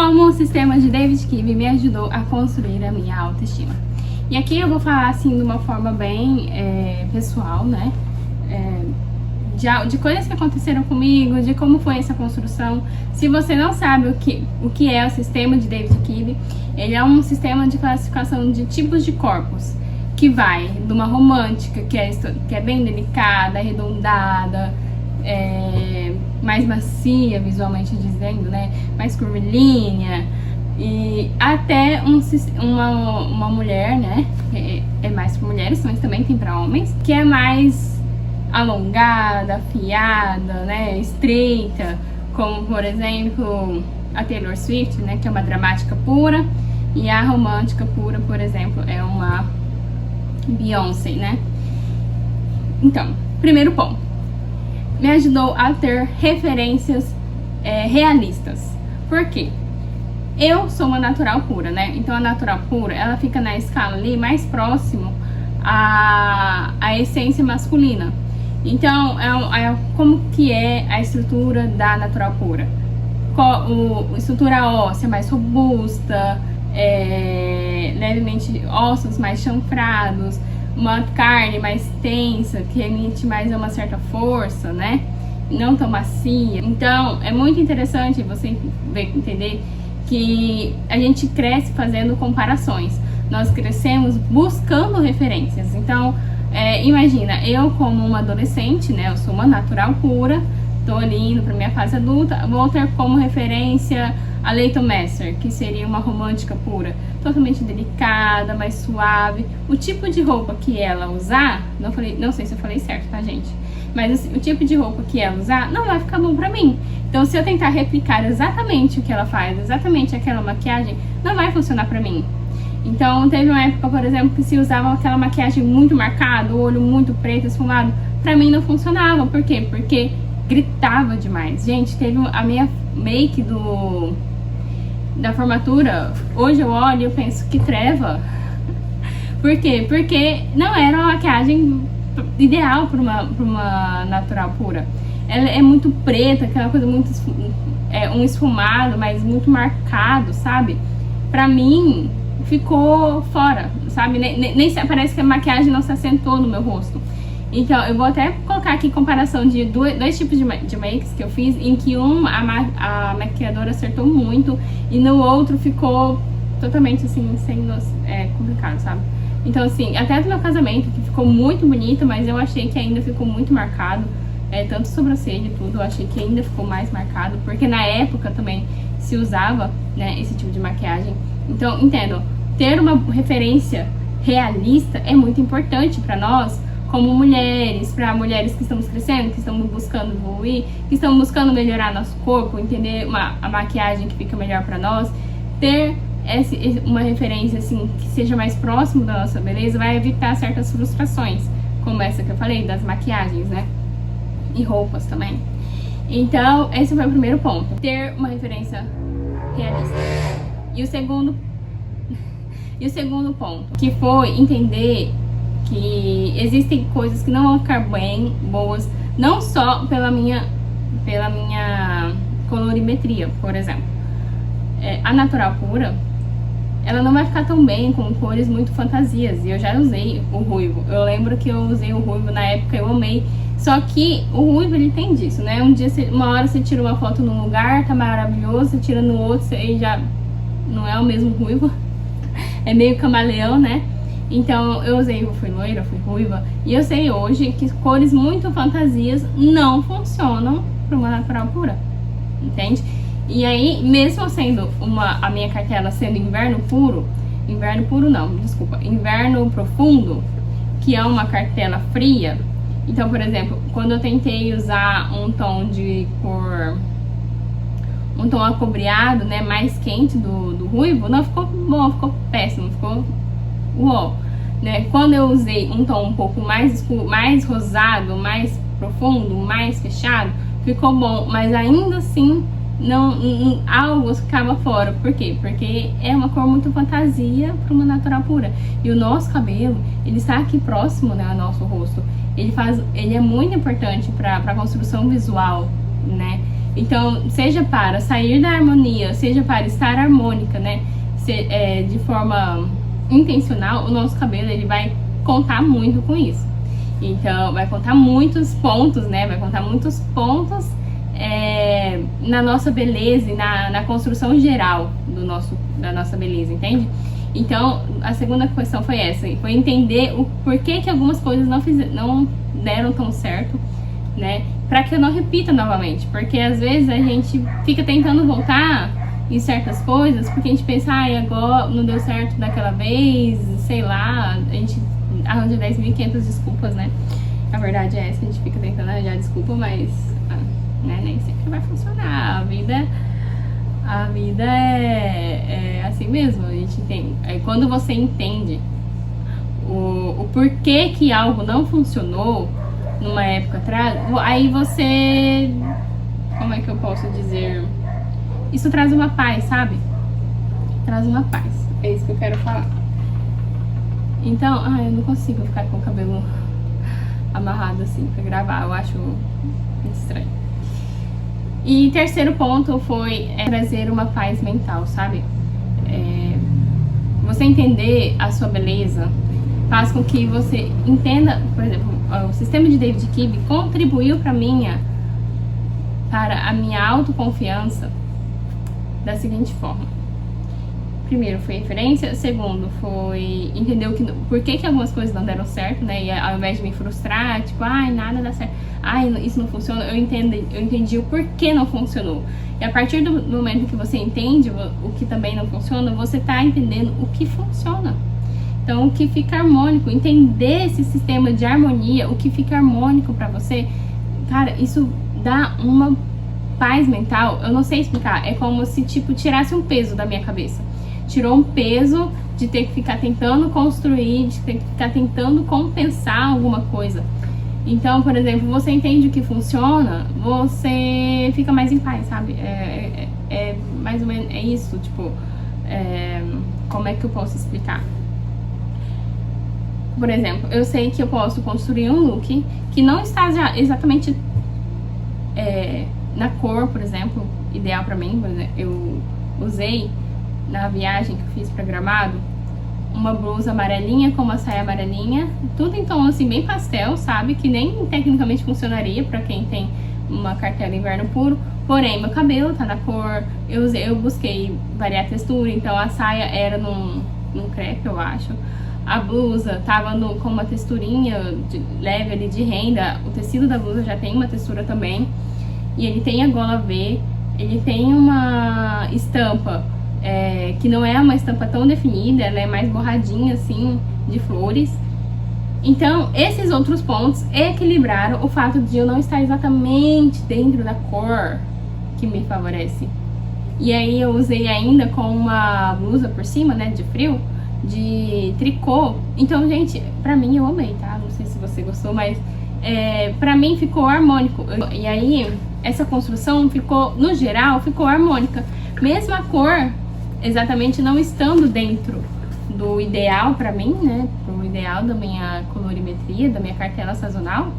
como o sistema de David Kibe me ajudou a construir a minha autoestima. E aqui eu vou falar assim de uma forma bem pessoal, né? De coisas que aconteceram comigo, de como foi essa construção. Se você não sabe o que é o sistema de David Kibe, ele é um sistema de classificação de tipos de corpos, que vai de uma romântica, que é bem delicada, arredondada, mais macia visualmente dizendo, né? Mais curvilínea, e até uma mulher, né? É mais para mulheres, mas também tem para homens, que é mais alongada, afiada, né? Estreita, como por exemplo a Taylor Swift, né? Que é uma dramática pura, e a romântica pura, por exemplo, é uma Beyoncé, né? Então, primeiro ponto, me ajudou a ter referências realistas. Por quê? Eu sou uma natural pura, né? Então a natural pura, ela fica na escala ali mais próximo à essência masculina. Então, como que é a estrutura da natural pura? Estrutura óssea mais robusta, levemente ossos mais chanfrados, uma carne mais tensa, que emite mais uma certa força, né? Não tão macia. Então, é muito interessante você entender que a gente cresce fazendo comparações. Nós crescemos buscando referências. Então, imagina, eu como uma adolescente, né? Eu sou uma natural pura, tô ali indo pra minha fase adulta, vou ter como referência a Leighton Meester, que seria uma romântica pura, totalmente delicada, mais suave. O tipo de roupa que ela usar, não sei se eu falei certo, tá, gente? Mas o tipo de roupa que ela usar não vai ficar bom pra mim. Então, se eu tentar replicar exatamente o que ela faz, exatamente aquela maquiagem, não vai funcionar pra mim. Então, teve uma época, por exemplo, que se usava aquela maquiagem muito marcada, o olho muito preto, esfumado, pra mim não funcionava. Por quê? Porque gritava demais. Gente, teve a minha make da formatura, hoje eu olho e eu penso, que treva. Por quê? Porque não era uma maquiagem ideal para uma natural pura. Ela é muito preta, aquela coisa muito um esfumado, mas muito marcado, sabe? Pra mim ficou fora, sabe? Nem parece que a maquiagem não se assentou no meu rosto. Então eu vou até colocar aqui comparação de dois tipos de makes que eu fiz, em que a maquiadora acertou muito e no outro ficou totalmente assim, complicado, sabe? Então assim, até do meu casamento, que ficou muito bonito, mas eu achei que ainda ficou muito marcado, tanto sobrancelha e tudo, eu achei que ainda ficou mais marcado, porque na época também se usava, né, esse tipo de maquiagem. Então, entendo, ter uma referência realista é muito importante para nós, como mulheres, para mulheres que estamos crescendo, que estamos buscando evoluir, que estamos buscando melhorar nosso corpo, entender a maquiagem que fica melhor para nós, ter uma referência assim que seja mais próximo da nossa beleza vai evitar certas frustrações, como essa que eu falei, das maquiagens, né? E roupas também. Então, esse foi o primeiro ponto, ter uma referência realista. E o segundo ponto, que foi entender que existem coisas que não vão ficar boas, não só pela minha colorimetria, por exemplo. A natural pura, ela não vai ficar tão bem com cores muito fantasias. E eu já usei o ruivo. Eu lembro que eu usei o ruivo na época, eu amei. Só que o ruivo, ele tem disso, né? Uma hora você tira uma foto num lugar, tá maravilhoso, você tira no outro, você já não é o mesmo ruivo. É meio camaleão, né? Então eu fui loira, fui ruiva. E eu sei hoje que cores muito fantasias não funcionam para uma natural pura. Entende? E aí, mesmo sendo a minha cartela sendo inverno profundo, que é uma cartela fria. Então, por exemplo, quando eu tentei usar um tom de cor, um tom acobreado, né, mais quente do ruivo, não ficou bom, ficou péssimo, ficou uó, né? Quando eu usei um tom um pouco mais escuro, mais rosado, mais profundo, mais fechado, ficou bom, mas ainda assim algo ficava fora. Por quê? Porque é uma cor muito fantasia para uma natural pura. E o nosso cabelo, ele está aqui próximo, né, ao nosso rosto. Ele é muito importante para a construção visual, né? Então, seja para sair da harmonia, seja para estar harmônica, né? De forma intencional, o nosso cabelo ele vai contar muito com isso. Então, vai contar muitos pontos, né? Vai contar muitos pontos na nossa beleza e na construção geral da nossa beleza, entende? Então, a segunda questão foi essa, foi entender o porquê que algumas coisas não deram tão certo, né? Pra que eu não repita novamente, porque às vezes a gente fica tentando voltar em certas coisas, porque a gente pensa, agora não deu certo daquela vez, sei lá, a gente arranja 10.500 desculpas, né? A verdade é essa, a gente fica tentando arranjar desculpa, mas né, nem sempre vai funcionar. A vida é assim mesmo, a gente tem. Quando você entende o porquê que algo não funcionou numa época atrás, aí você, como é que eu posso dizer? Isso traz uma paz, sabe? Traz uma paz. É isso que eu quero falar. Então, eu não consigo ficar com o cabelo amarrado assim pra gravar. Eu acho muito estranho. E terceiro ponto foi trazer uma paz mental, sabe? Você entender a sua beleza faz com que você entenda, por exemplo, o sistema de David Kibe contribuiu para a minha autoconfiança da seguinte forma. Primeiro foi referência, segundo foi entender por que algumas coisas não deram certo, né? E ao invés de me frustrar, tipo, nada dá certo, isso não funciona, eu entendi o porquê não funcionou. E a partir do momento que você entende o que também não funciona, você tá entendendo o que funciona. Então, o que fica harmônico, entender esse sistema de harmonia, o que fica harmônico pra você, cara, isso dá uma paz mental, eu não sei explicar, é como se, tipo, tirasse um peso da minha cabeça. Tirou um peso de ter que ficar tentando construir, de ter que ficar tentando compensar alguma coisa. Então, por exemplo, você entende o que funciona, você fica mais em paz, sabe? Mais ou menos, é isso, tipo, como é que eu posso explicar? Por exemplo, eu sei que eu posso construir um look que não está já exatamente na cor, por exemplo, ideal pra mim. Por exemplo, eu usei na viagem que eu fiz pra Gramado uma blusa amarelinha com uma saia amarelinha, tudo em tom assim bem pastel, sabe? Que nem tecnicamente funcionaria pra quem tem uma cartela inverno puro. Porém, meu cabelo tá na cor, eu busquei variar a textura, então a saia era num crepe, eu acho. A blusa tava com uma texturinha leve ali de renda, o tecido da blusa já tem uma textura também. E ele tem a gola V, ele tem uma estampa que não é uma estampa tão definida, ela é mais borradinha assim, de flores. Então, esses outros pontos equilibraram o fato de eu não estar exatamente dentro da cor que me favorece. E aí eu usei ainda com uma blusa por cima, né, de frio, de tricô. Então, gente, pra mim eu amei, tá? Não sei se você gostou, mas pra mim ficou harmônico. E aí, essa construção ficou, no geral, ficou harmônica. Mesmo a cor exatamente não estando dentro do ideal pra mim, né? Do ideal da minha colorimetria, da minha cartela sazonal,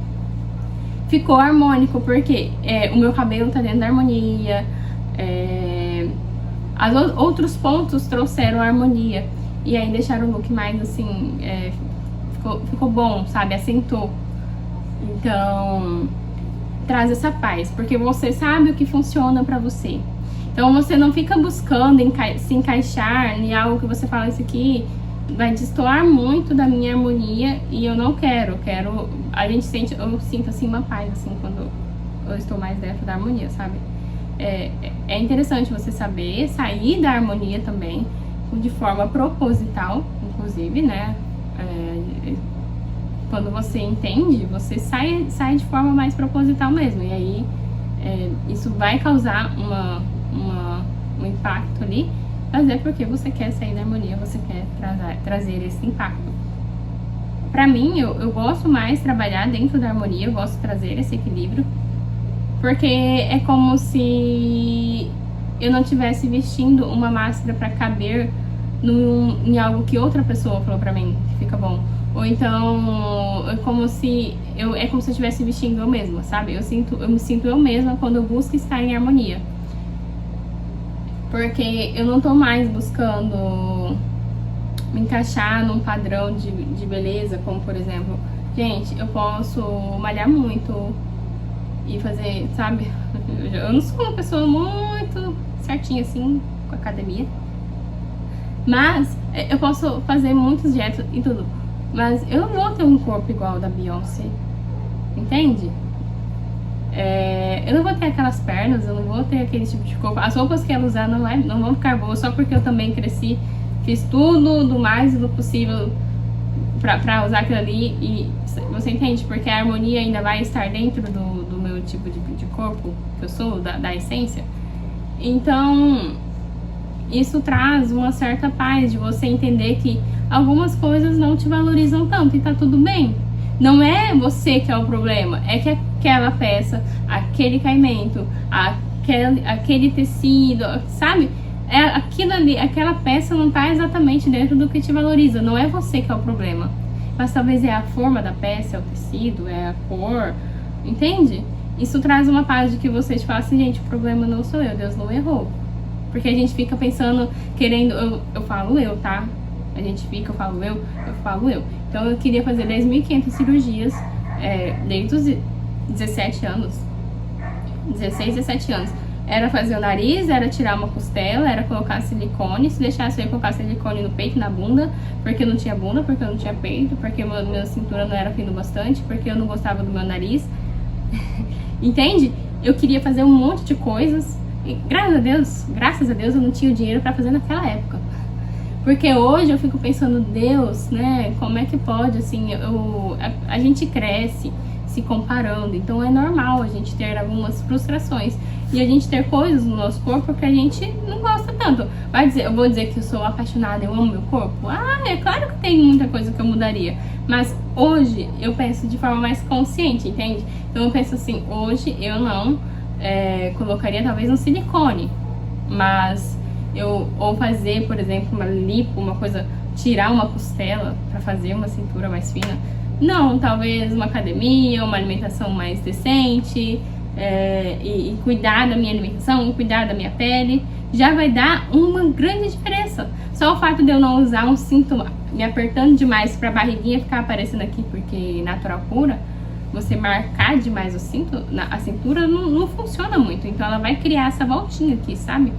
ficou harmônico, porque o meu cabelo tá dentro da harmonia, outros pontos trouxeram harmonia, e aí deixaram o look mais assim, ficou bom, sabe? Assentou. Então, traz essa paz, porque você sabe o que funciona pra você. Então você não fica buscando se encaixar em algo que você fala, isso aqui vai destoar muito da minha harmonia e eu não quero. Eu sinto assim uma paz assim quando eu estou mais dentro da harmonia, sabe? É interessante você saber sair da harmonia também, de forma proposital, inclusive, né? Quando você entende, você sai de forma mais proposital mesmo. E aí isso vai causar um impacto ali, mas é porque você quer sair da harmonia, você quer trazer esse impacto. Pra mim, eu gosto mais trabalhar dentro da harmonia, eu gosto de trazer esse equilíbrio, porque é como se eu não estivesse vestindo uma máscara pra caber em algo que outra pessoa falou pra mim que fica bom, Ou então é como se eu estivesse vestindo eu mesma, sabe? Eu me sinto eu mesma quando eu busco estar em harmonia. Porque eu não tô mais buscando me encaixar num padrão de beleza, como por exemplo, gente, eu posso malhar muito e fazer, sabe? Eu não sou uma pessoa muito certinha assim com a academia, mas eu posso fazer muitos dietas e tudo, mas eu não vou ter um corpo igual ao da Beyoncé, entende? Eu não vou ter aquelas pernas, eu não vou ter aquele tipo de corpo. As roupas que ela usar não vão ficar boas só porque eu também cresci, fiz tudo do mais do possível pra usar aquilo ali. E você entende? Porque a harmonia ainda vai estar dentro do meu tipo de corpo, que eu sou, da essência. Então, isso traz uma certa paz de você entender que algumas coisas não te valorizam tanto e tá tudo bem. Não é você que é o problema, é que aquela peça, aquele caimento, aquele tecido, sabe? Aquilo ali, aquela peça não tá exatamente dentro do que te valoriza, não é você que é o problema. Mas talvez é a forma da peça, é o tecido, é a cor, entende? Isso traz uma paz de que você te fala assim, gente, o problema não sou eu, Deus não errou. Porque a gente fica pensando, querendo, eu falo eu, tá? A gente fica, eu falo eu. Então eu queria fazer 10.500 cirurgias desde os 17 anos. 16, 17 anos. Era fazer o nariz, era tirar uma costela, era colocar silicone. Se deixasse eu ia colocar silicone no peito e na bunda, porque eu não tinha bunda, porque eu não tinha peito, porque minha cintura não era fino bastante, porque eu não gostava do meu nariz. Entende? Eu queria fazer um monte de coisas. E graças a Deus eu não tinha o dinheiro pra fazer naquela época. Porque hoje eu fico pensando, Deus, né, como é que pode, assim, a gente cresce se comparando, então é normal a gente ter algumas frustrações e a gente ter coisas no nosso corpo que a gente não gosta tanto. Eu vou dizer que eu sou apaixonada, eu amo meu corpo? É claro que tem muita coisa que eu mudaria, mas hoje eu penso de forma mais consciente, entende? Então eu penso assim, hoje eu não colocaria talvez um silicone, mas ou fazer, por exemplo, uma lipo, uma coisa, tirar uma costela para fazer uma cintura mais fina. Não, talvez uma academia, uma alimentação mais decente, e cuidar da minha alimentação, cuidar da minha pele, já vai dar uma grande diferença. Só o fato de eu não usar um cinto me apertando demais pra barriguinha ficar aparecendo aqui, porque natural pura, você marcar demais o cinto, a cintura não funciona muito, então ela vai criar essa voltinha aqui, sabe?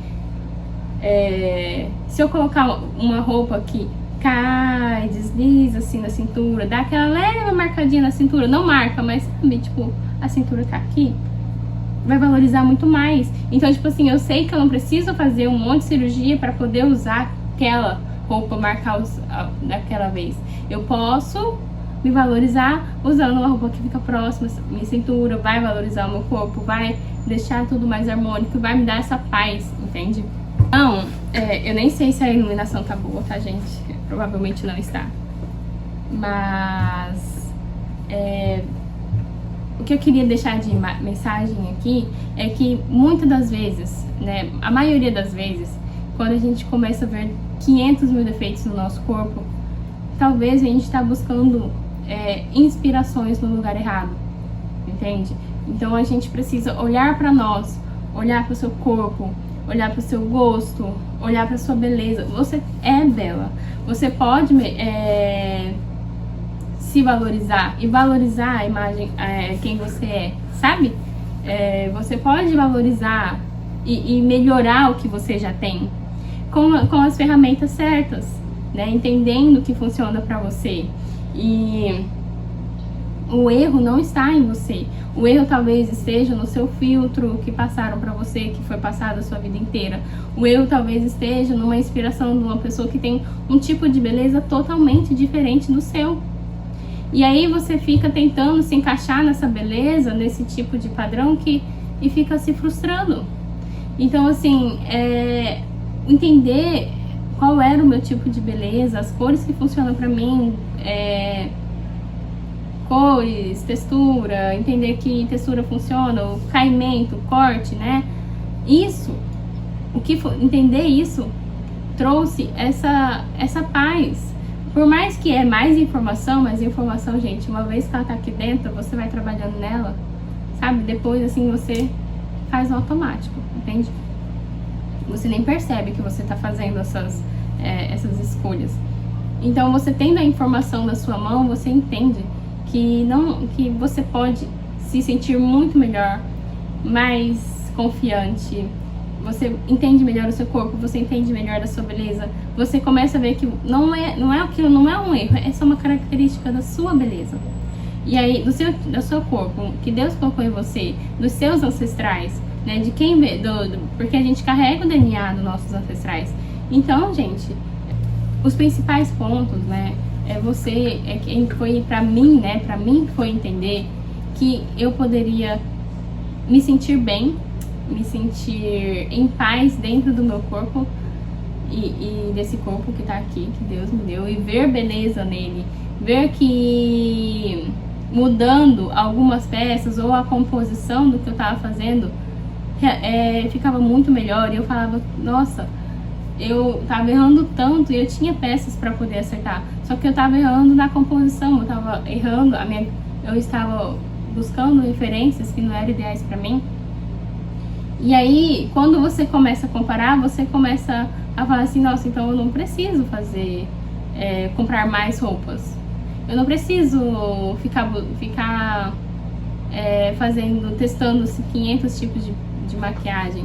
Se eu colocar uma roupa que cai, desliza assim na cintura, dá aquela leve marcadinha na cintura, não marca, mas sabe, tipo, a cintura tá aqui, vai valorizar muito mais. Então, tipo assim, eu sei que eu não preciso fazer um monte de cirurgia pra poder usar aquela roupa, marcar daquela vez. Eu posso me valorizar usando uma roupa que fica próxima à minha cintura, vai valorizar o meu corpo, vai deixar tudo mais harmônico, vai me dar essa paz, entende? Então, eu nem sei se a iluminação tá boa, tá, gente? Provavelmente não está. Mas o que eu queria deixar de mensagem aqui é que muitas das vezes, né, a maioria das vezes, quando a gente começa a ver 500 mil defeitos no nosso corpo, talvez a gente tá buscando inspirações no lugar errado, entende? Então a gente precisa olhar pra nós, olhar pro seu corpo, olhar para o seu gosto, olhar para sua beleza. Você é bela. Você pode se valorizar e valorizar a imagem, quem você é, sabe? Você pode valorizar e melhorar o que você já tem com as ferramentas certas, né? Entendendo o que funciona para você. E o erro não está em você. O erro talvez esteja no seu filtro que passaram pra você, que foi passado a sua vida inteira. O erro talvez esteja numa inspiração de uma pessoa que tem um tipo de beleza totalmente diferente do seu. E aí você fica tentando se encaixar nessa beleza, nesse tipo de padrão e fica se frustrando. Então, assim, entender qual era o meu tipo de beleza, as cores que funcionam pra mim, cores, textura, entender que textura funciona, o caimento, o corte, né? Entender isso trouxe essa paz, Por mais que é mais informação, mas informação, gente, uma vez que ela tá aqui dentro, você vai trabalhando nela, sabe? Depois, assim, você faz no automático, entende? Você nem percebe que você tá fazendo essas escolhas. Então, você tendo a informação na sua mão, você entende que você pode se sentir muito melhor, mais confiante, você entende melhor o seu corpo, você entende melhor da sua beleza, você começa a ver que não é um erro, é só uma característica da sua beleza. E aí, do seu corpo, que Deus colocou em você, dos seus ancestrais, né, de quem porque a gente carrega o DNA dos nossos ancestrais. Então, gente, os principais pontos, né, quem foi pra mim foi entender que eu poderia me sentir bem, me sentir em paz dentro do meu corpo e desse corpo que tá aqui, que Deus me deu, e ver beleza nele, ver que mudando algumas peças ou a composição do que eu tava fazendo ficava muito melhor. E eu falava, nossa, eu tava errando tanto e eu tinha peças para poder acertar, só que eu tava errando na composição, eu tava errando eu estava buscando referências que não eram ideais para mim. E aí, quando você começa a comparar, você começa a falar assim, nossa, então eu não preciso comprar mais roupas. Eu não preciso ficar testando 500 tipos de maquiagem.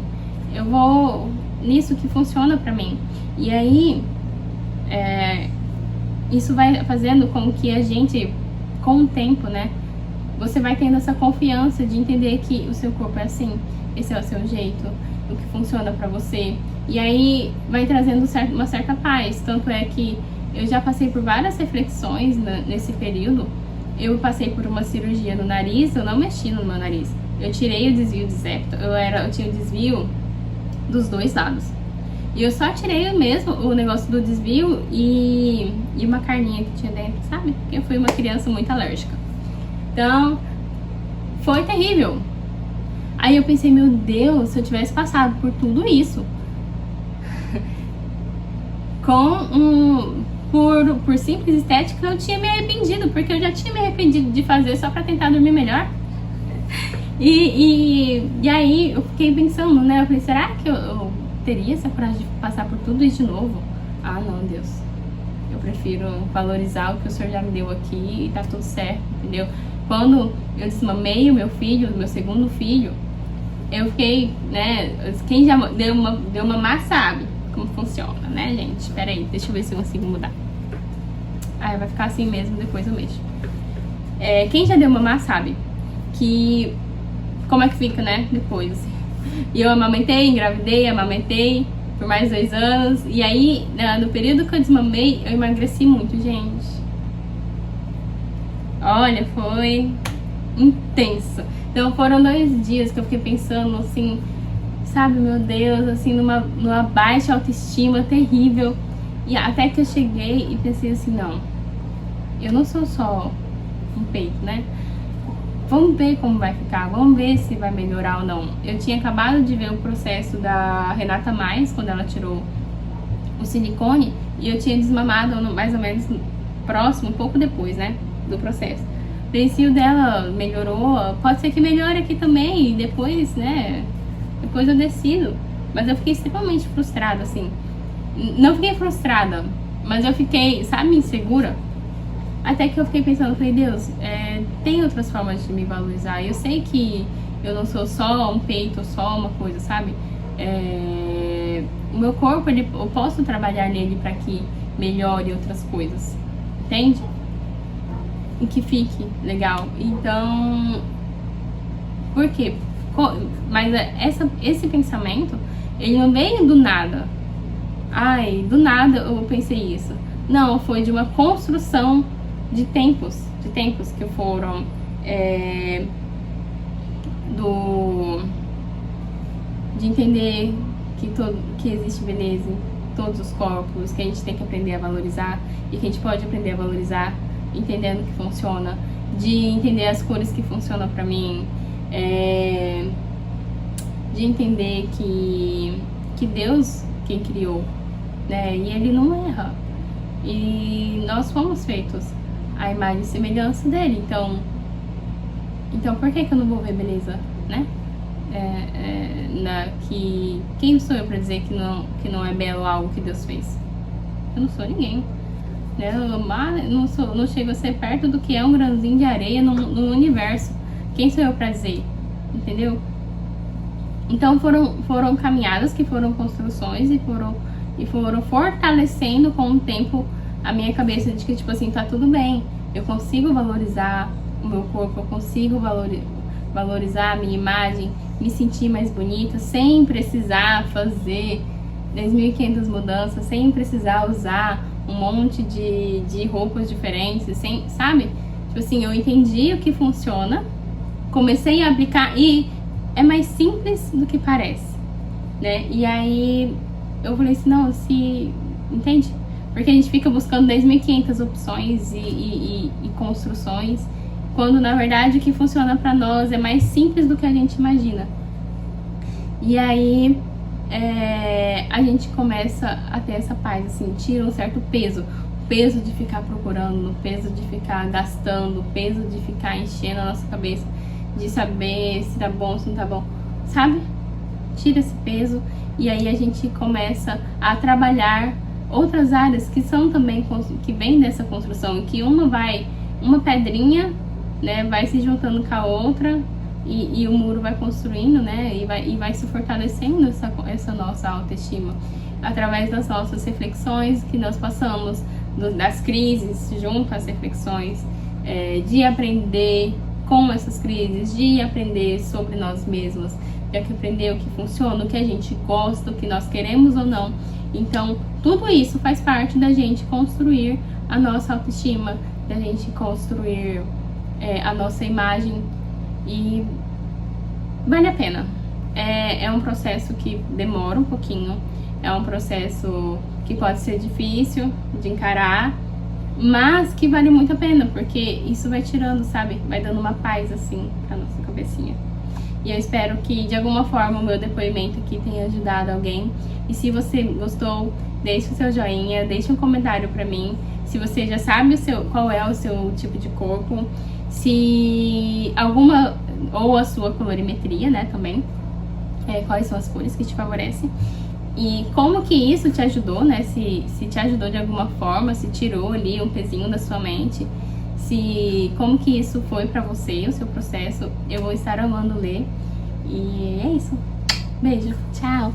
Eu vou nisso que funciona pra mim. E aí, isso vai fazendo com que a gente, com o tempo, né, você vai tendo essa confiança de entender que o seu corpo é assim, esse é o seu jeito, o que funciona pra você. E aí vai trazendo uma certa paz. Tanto é que eu já passei por várias reflexões nesse período. Eu passei por uma cirurgia no nariz, eu não mexi no meu nariz. Eu tirei o desvio de septo, eu tinha o desvio dos dois lados. E eu só tirei mesmo o negócio do desvio e uma carninha que tinha dentro, sabe? Porque eu fui uma criança muito alérgica. Então, foi terrível. Aí eu pensei, meu Deus, se eu tivesse passado por tudo isso por simples estética, eu tinha me arrependido, porque eu já tinha me arrependido de fazer só pra tentar dormir melhor. E aí eu fiquei pensando, né? Eu falei, será que eu teria essa coragem de passar por tudo isso de novo? Ah, não, Deus. Eu prefiro valorizar o que o Senhor já me deu aqui e tá tudo certo, entendeu? Quando eu desmamei o meu filho, o meu segundo filho, eu fiquei, né? Quem já deu mamar sabe como funciona, né, gente? Pera aí, deixa eu ver se eu consigo mudar. Ah, vai ficar assim mesmo, depois eu mexo. Quem já deu mamar sabe que como é que fica, né, depois, assim. E eu amamentei, engravidei, amamentei por mais 2 anos. E aí, no período que eu desmamei, eu emagreci muito, gente. Olha, foi intenso. Então foram 2 dias que eu fiquei pensando assim, sabe, meu Deus, assim, numa baixa autoestima terrível. E até que eu cheguei e pensei assim, não, eu não sou só um peito, né? Vamos ver como vai ficar, vamos ver se vai melhorar ou não. Eu tinha acabado de ver o processo da Renata Mais, quando ela tirou o silicone, e eu tinha desmamado mais ou menos próximo, um pouco depois, né, do processo. O preço dela melhorou, pode ser que melhore aqui também, e depois, né, depois eu decido. Mas eu fiquei extremamente frustrada, assim. Não fiquei frustrada, mas eu fiquei, sabe, insegura. Até que eu fiquei pensando, falei, Deus, tem outras formas de me valorizar. Eu sei que eu não sou só um peito, só uma coisa, sabe? O meu corpo, eu posso trabalhar nele para que melhore outras coisas, entende? E que fique legal. Então, por quê? Mas esse pensamento, ele não veio do nada. Ai, do nada eu pensei isso. Não, foi de uma construção de tempos que foram de entender que existe beleza em todos os corpos, que a gente tem que aprender a valorizar e que a gente pode aprender a valorizar entendendo que funciona, de entender as cores que funcionam pra mim, de entender que Deus quem criou, né, e ele não erra. E nós fomos feitos à imagem e semelhança dele. Então por que eu não vou ver beleza, né? Quem sou eu pra dizer que não é belo algo que Deus fez? Eu não sou ninguém, né? Eu não chego a ser perto do que é um grãozinho de areia no universo. Quem sou eu pra dizer? Entendeu? Então foram caminhadas que foram construções e foram fortalecendo com o tempo a minha cabeça de que, tipo assim, tá tudo bem, eu consigo valorizar o meu corpo, eu consigo valorizar a minha imagem, me sentir mais bonita, sem precisar fazer 10.500 mudanças, sem precisar usar um monte de roupas diferentes, sabe? Tipo assim, eu entendi o que funciona, comecei a aplicar e é mais simples do que parece, né? E aí eu falei assim, não, entende? Porque a gente fica buscando 10.500 opções e construções, quando na verdade o que funciona pra nós é mais simples do que a gente imagina. E aí a gente começa a ter essa paz, assim, tira um certo peso. O peso de ficar procurando, o peso de ficar gastando, o peso de ficar enchendo a nossa cabeça, de saber se tá bom, se não tá bom, sabe? Tira esse peso e aí a gente começa a trabalhar outras áreas que são também, que vem dessa construção, que uma pedrinha, né, vai se juntando com a outra e o muro vai construindo, né, e vai se fortalecendo essa nossa autoestima através das nossas reflexões que nós passamos, das crises junto às reflexões, de aprender com essas crises, de aprender sobre nós mesmos, de aprender o que funciona, o que a gente gosta, o que nós queremos ou não. Então, tudo isso faz parte da gente construir a nossa autoestima, da gente construir a nossa imagem e vale a pena. É um processo que demora um pouquinho, é um processo que pode ser difícil de encarar, mas que vale muito a pena, porque isso vai tirando, sabe? Vai dando uma paz, assim, pra nossa cabecinha. E eu espero que, de alguma forma, o meu depoimento aqui tenha ajudado alguém. E se você gostou, deixe o seu joinha, deixe um comentário pra mim. Se você já sabe qual é o seu tipo de corpo, se alguma, ou a sua colorimetria, né, também. Quais são as cores que te favorecem. E como que isso te ajudou, né? Se te ajudou de alguma forma, se tirou ali um pezinho da sua mente, como que isso foi pra você, o seu processo, eu vou estar amando ler. E é isso. Beijo, tchau!